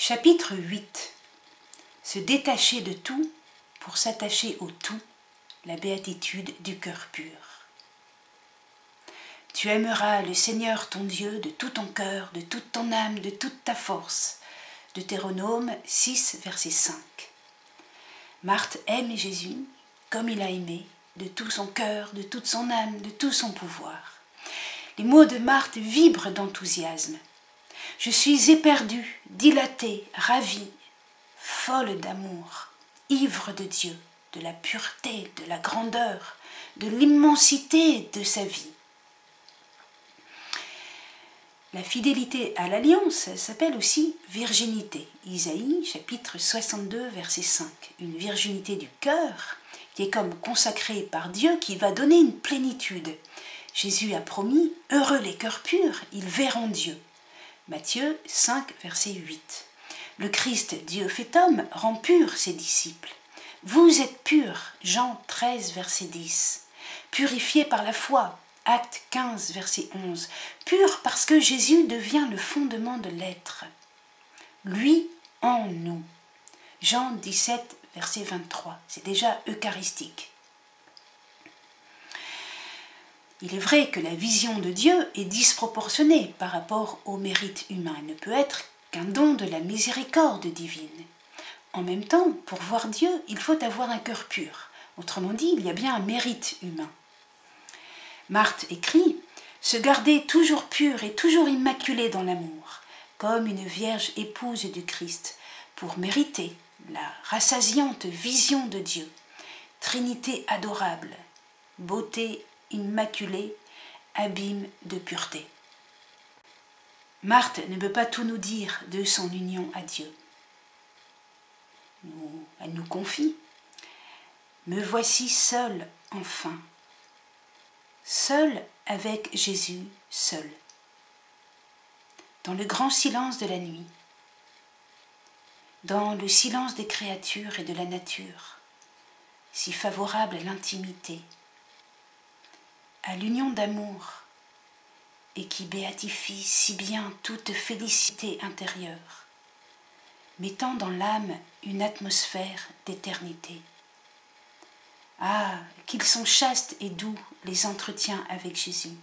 Chapitre 8. Se détacher de tout pour s'attacher au tout, la béatitude du cœur pur. Tu aimeras le Seigneur ton Dieu de tout ton cœur, de toute ton âme, de toute ta force. Deutéronome 6, verset 5. Marthe aime Jésus comme il a aimé, de tout son cœur, de toute son âme, de tout son pouvoir. Les mots de Marthe vibrent d'enthousiasme. Je suis éperdue, dilatée, ravie, folle d'amour, ivre de Dieu, de la pureté, de la grandeur, de l'immensité de sa vie. La fidélité à l'alliance s'appelle aussi virginité. Isaïe, chapitre 62, verset 5. Une virginité du cœur qui est comme consacrée par Dieu, qui va donner une plénitude. Jésus a promis, heureux les cœurs purs, ils verront Dieu. Matthieu 5, verset 8. Le Christ, Dieu fait homme, rend purs ses disciples. Vous êtes purs, Jean 13, verset 10. Purifiés par la foi, Acte 15, verset 11. Purs parce que Jésus devient le fondement de l'être. Lui en nous. Jean 17, verset 23. C'est déjà eucharistique. Il est vrai que la vision de Dieu est disproportionnée par rapport au mérite humain. Elle ne peut être qu'un don de la miséricorde divine. En même temps, pour voir Dieu, il faut avoir un cœur pur. Autrement dit, il y a bien un mérite humain. Marthe écrit « Se garder toujours pure et toujours immaculée dans l'amour, comme une vierge épouse du Christ, pour mériter la rassasiante vision de Dieu, Trinité adorable, beauté immaculée, abîme de pureté. » Marthe ne peut pas tout nous dire de son union à Dieu. Elle nous confie « Me voici seule enfin. Seul avec Jésus, seul. Dans le grand silence de la nuit, dans le silence des créatures et de la nature, si favorable à l'intimité, à l'union d'amour, et qui béatifie si bien toute félicité intérieure, mettant dans l'âme une atmosphère d'éternité. Ah, qu'ils sont chastes et doux les entretiens avec Jésus.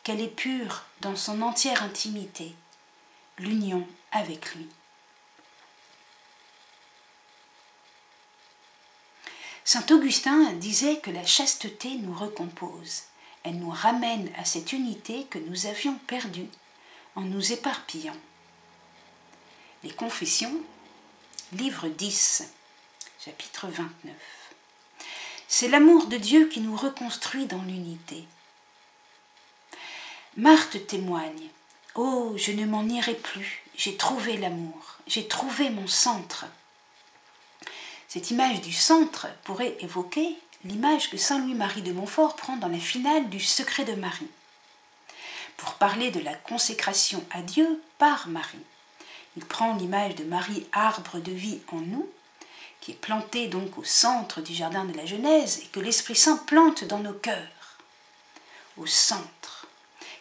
Qu'elle est pure dans son entière intimité, l'union avec lui. Saint Augustin disait que la chasteté nous recompose. Elle nous ramène à cette unité que nous avions perdue en nous éparpillant. Les Confessions, livre 10, chapitre 29. C'est l'amour de Dieu qui nous reconstruit dans l'unité. Marthe témoigne « Oh, je ne m'en irai plus, j'ai trouvé l'amour, j'ai trouvé mon centre. » Cette image du centre pourrait évoquer l'image que saint Louis-Marie de Montfort prend dans la finale du Secret de Marie, pour parler de la consécration à Dieu par Marie. Il prend l'image de Marie, arbre de vie en nous, qui est planté donc au centre du jardin de la Genèse et que l'Esprit Saint plante dans nos cœurs, au centre,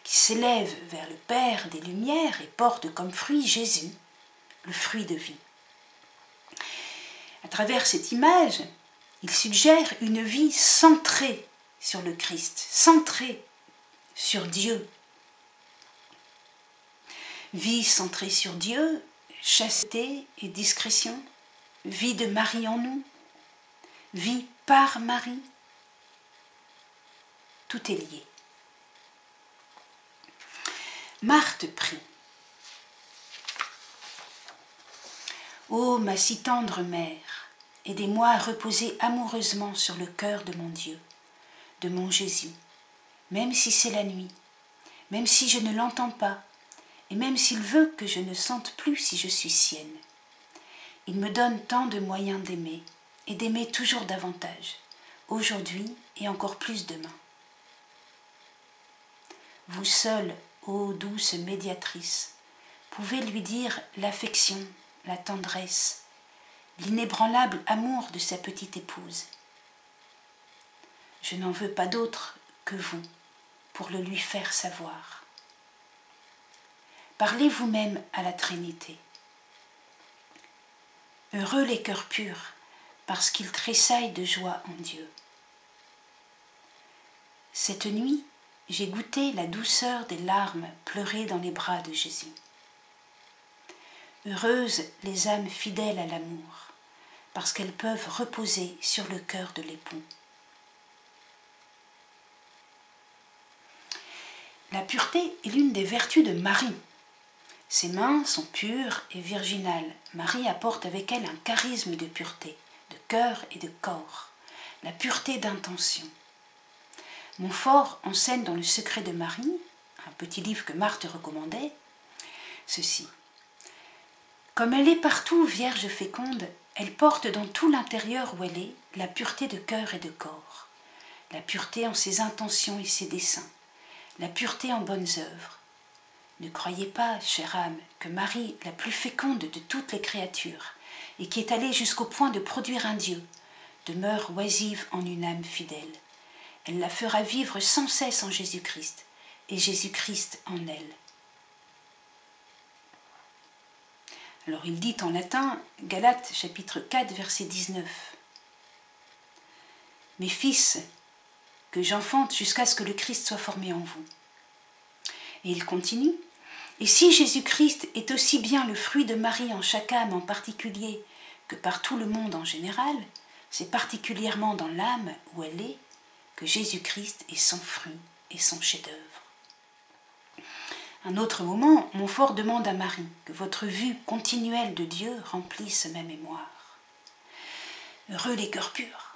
qui s'élève vers le Père des Lumières et porte comme fruit Jésus, le fruit de vie. À travers cette image, il suggère une vie centrée sur le Christ, centrée sur Dieu. Vie centrée sur Dieu, chasteté et discrétion, vie de Marie en nous, vie par Marie, tout est lié. Marthe prie. Ô ma si tendre mère, aidez-moi à reposer amoureusement sur le cœur de mon Dieu, de mon Jésus, même si c'est la nuit, même si je ne l'entends pas, et même s'il veut que je ne sente plus si je suis sienne. Il me donne tant de moyens d'aimer, et d'aimer toujours davantage, aujourd'hui et encore plus demain. Vous seule, ô douce médiatrice, pouvez lui dire l'affection, la tendresse, l'inébranlable amour de sa petite épouse. Je n'en veux pas d'autre que vous pour le lui faire savoir. Parlez vous-même à la Trinité. Heureux les cœurs purs, parce qu'ils tressaillent de joie en Dieu. Cette nuit, j'ai goûté la douceur des larmes pleurées dans les bras de Jésus. Heureuses les âmes fidèles à l'amour, parce qu'elles peuvent reposer sur le cœur de l'époux. La pureté est l'une des vertus de Marie. Ses mains sont pures et virginales. Marie apporte avec elle un charisme de pureté, de cœur et de corps, la pureté d'intention. Montfort enseigne dans Le secret de Marie, un petit livre que Marthe recommandait, ceci. Comme elle est partout vierge féconde, elle porte dans tout l'intérieur où elle est la pureté de cœur et de corps, la pureté en ses intentions et ses desseins, la pureté en bonnes œuvres. Ne croyez pas, chère âme, que Marie, la plus féconde de toutes les créatures, et qui est allée jusqu'au point de produire un Dieu, demeure oisive en une âme fidèle. Elle la fera vivre sans cesse en Jésus-Christ, et Jésus-Christ en elle. Alors il dit en latin, Galates chapitre 4, verset 19. « Mes fils, que j'enfante jusqu'à ce que le Christ soit formé en vous. » Et il continue, « Et si Jésus-Christ est aussi bien le fruit de Marie en chaque âme en particulier que par tout le monde en général, c'est particulièrement dans l'âme où elle est que Jésus-Christ est son fruit et son chef-d'œuvre. » Un autre moment, Montfort demande à Marie que votre vue continuelle de Dieu remplisse ma mémoire. Heureux les cœurs purs.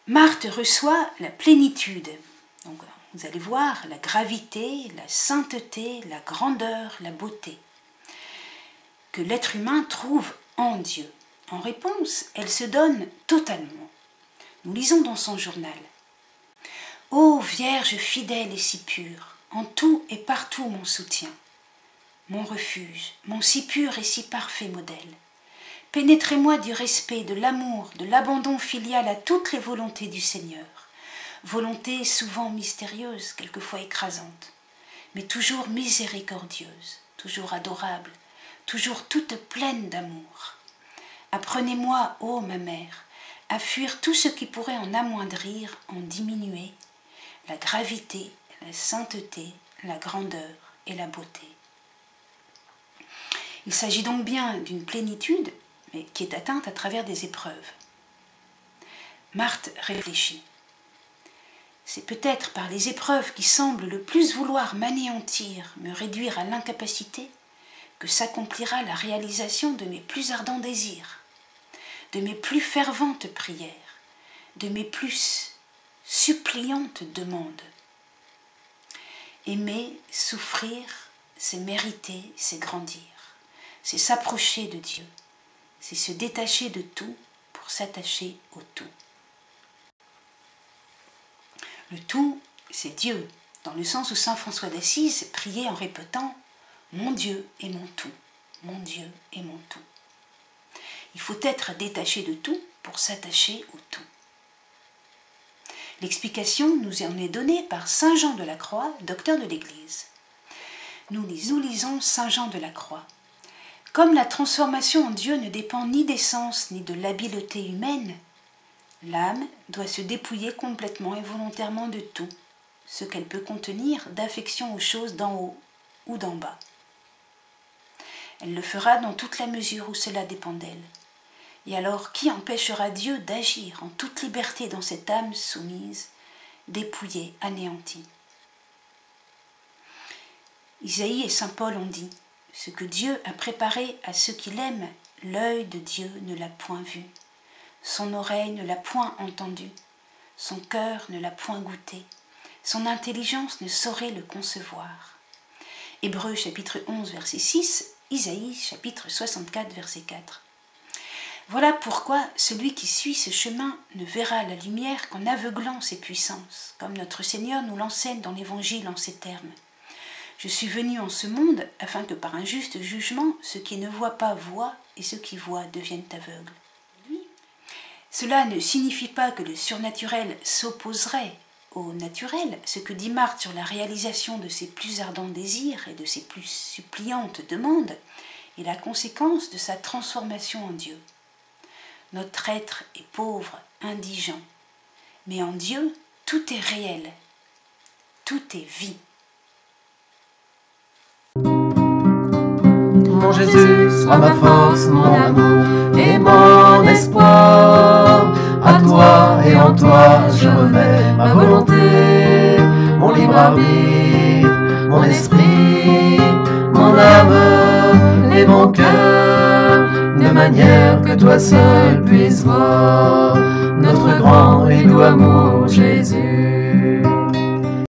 Marthe reçoit la plénitude. Donc, vous allez voir la gravité, la sainteté, la grandeur, la beauté que l'être humain trouve en Dieu. En réponse, elle se donne totalement. Nous lisons dans son journal. « Ô Vierge fidèle et si pure, en tout et partout mon soutien, mon refuge, mon si pur et si parfait modèle. Pénétrez-moi du respect, de l'amour, de l'abandon filial à toutes les volontés du Seigneur. Volonté souvent mystérieuse, quelquefois écrasante, mais toujours miséricordieuse, toujours adorable, toujours toute pleine d'amour. Apprenez-moi, ô ma mère, à fuir tout ce qui pourrait en amoindrir, en diminuer, la gravité, la sainteté, la grandeur et la beauté. » Il s'agit donc bien d'une plénitude, mais qui est atteinte à travers des épreuves. Marthe réfléchit. C'est peut-être par les épreuves qui semblent le plus vouloir m'anéantir, me réduire à l'incapacité, que s'accomplira la réalisation de mes plus ardents désirs, de mes plus ferventes prières, de mes plus suppliantes demandes. Aimer, souffrir, c'est mériter, c'est grandir, c'est s'approcher de Dieu, c'est se détacher de tout pour s'attacher au tout. Le tout, c'est Dieu, dans le sens où saint François d'Assise priait en répétant « Mon Dieu est mon tout, mon Dieu est mon tout ». Il faut être détaché de tout pour s'attacher au tout. L'explication nous en est donnée par saint Jean de la Croix, docteur de l'Église. Nous lisons saint Jean de la Croix. Comme la transformation en Dieu ne dépend ni des sens ni de l'habileté humaine, l'âme doit se dépouiller complètement et volontairement de tout, ce qu'elle peut contenir d'affection aux choses d'en haut ou d'en bas. Elle le fera dans toute la mesure où cela dépend d'elle. Et alors, qui empêchera Dieu d'agir en toute liberté dans cette âme soumise, dépouillée, anéantie? Isaïe et saint Paul ont dit « Ce que Dieu a préparé à ceux qui l'aiment, l'œil de Dieu ne l'a point vu, son oreille ne l'a point entendu, son cœur ne l'a point goûté, son intelligence ne saurait le concevoir. » Hébreux chapitre 11 verset 6, Isaïe chapitre 64 verset 4. Voilà pourquoi celui qui suit ce chemin ne verra la lumière qu'en aveuglant ses puissances, comme notre Seigneur nous l'enseigne dans l'Évangile en ces termes. « Je suis venu en ce monde afin que par un juste jugement, ceux qui ne voient pas voient et ceux qui voient deviennent aveugles. » Cela ne signifie pas que le surnaturel s'opposerait au naturel, ce que dit Marthe sur la réalisation de ses plus ardents désirs et de ses plus suppliantes demandes est la conséquence de sa transformation en Dieu. Notre être est pauvre, indigent, mais en Dieu, tout est réel, tout est vie. Mon Jésus sera ma force, mon amour et mon espoir. À toi et en toi je remets ma volonté, mon libre arbitre, mon esprit, mon âme et mon cœur, de manière que toi seul puisses voir notre grand et doux amour, Jésus.